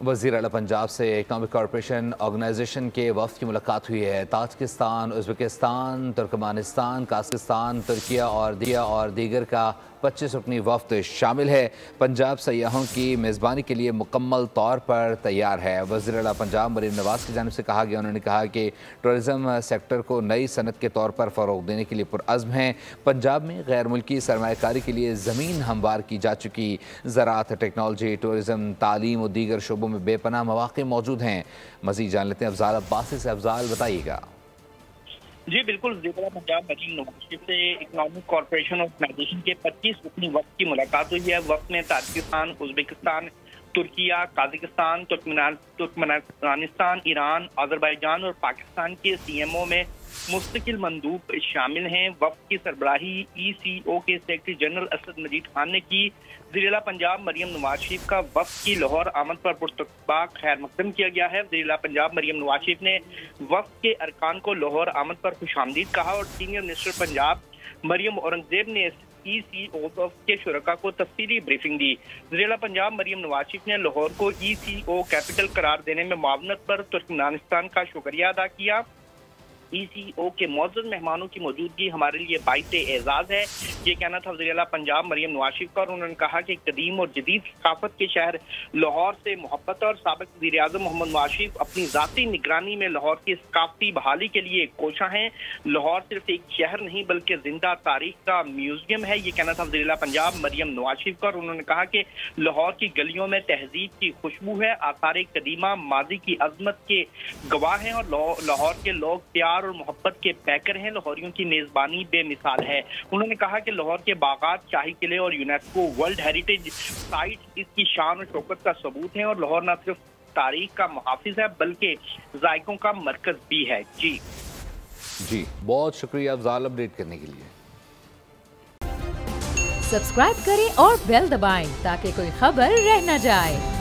वज़ीर आला पंजाब से इकनॉमिक कॉरपोरेशन ऑर्गेनाइजेशन के वफ़द की मुलाकात हुई है। ताजिकिस्तान, उज़्बेकिस्तान, तुर्कमानिस्तान, काज़ाकिस्तान, तुर्किया और दीगर का 25 रुकनी वफ़द शामिल है। पंजाब सयाहों की मेज़बानी के लिए मुकम्मल तौर पर तैयार है। वज़ीर आला पंजाब मरीम नवाज़ की जानिब से कहा गया, उन्होंने कहा कि टूरिज़म सेक्टर को नई सनत के तौर पर फ़रोग़ देने के लिए पुरअज़्म हैं। पंजाब में गैर मुल्की सरमायाकारी के लिए ज़मीन हमवार की जा चुकी। ज़राअत, टेक्नोलॉजी, टूरिज़म, तालीम और दीगर शोबों में बेपनाह मौक़े मौजूद हैं। मज़ीद जान लेते हैं अफजाल अब्बासी से। अफजाल, बताइएगा। जी बिल्कुल, वज़ीर पंजाब मरीम नवाज़ से इकनॉमिक कॉरपोरेशन ऑर्गेनाइजेशन के 25 रुकनी वफ़द की मुलाकात हुई है। वफ़द में Tajikistan, Uzbekistan, Turkiye, Kazakhstan, Turkmenistan, Iran, Azerbaijan और पाकिस्तान के CMO में मुस्तकिल मंदूब शामिल हैं। वफ़द की सरबराही ECO के सेक्रेटरी जनरल असद मजीद खान ने की। वज़ीर पंजाब मरीम नवाज शरीफ का वफ़द की लाहौर आमद पर पुरतकबा खैर मकदम किया गया है। वज़ीर पंजाब मरीम नवाज शरीफ ने वफ़द के अरकान को लाहौर आमद पर खुशामदीद कहा और सीनियर मिनिस्टर पंजाब मरियम औरंगजेब ने ECO के शुरका को तफसीली ब्रीफिंग दी। वज़ीर पंजाब मरीम नवाज शरीफ ने लाहौर को ECO कैपिटल करार देने में मुआवनत पर तुर्कमेनिस्तान का शुक्रिया अदा किया। ECO के मौजूद मेहमानों की मौजूदगी हमारे लिए बाइसे एजाज है, ये कहना था वज़ीर पंजाब मरीम नवाज शरीफ का। और उन्होंने कहा कि कदीम और जदीद सकाफत के शहर लाहौर से मोहब्बत और साबिक वज़ीर आज़म मोहम्मद नवाज शरीफ अपनी ज़ाती निगरानी में लाहौर की सकाफती बहाली के लिए कोशा हैं। लाहौर सिर्फ एक शहर नहीं बल्कि जिंदा तारीख का म्यूजियम है, ये कहना था वज़ीर पंजाब मरीम नवाज शरीफ का। और उन्होंने कहा कि लाहौर की गलियों में तहजीब की खुशबू है, आसार कदीमा माजी की अजमत के गवाह हैं और लाहौर के लोग प्यार और मोहब्बत के पैकर हैं। लाहौरियों की मेजबानी बेमिसाल है। उन्होंने कहा कि लाहौर के बागात, शाही किले और यूनेस्को वर्ल्ड हेरिटेज साइट इसकी शान और शौकत का सबूत है और लाहौर न सिर्फ तारीख का मुहाफिज है बल्कि जायकों का मरकज भी है। जी बहुत शुक्रिया अफजाल अपडेट करने के लिए। सब्सक्राइब करें और बेल दबाएं ताकि कोई खबर रह न जाए।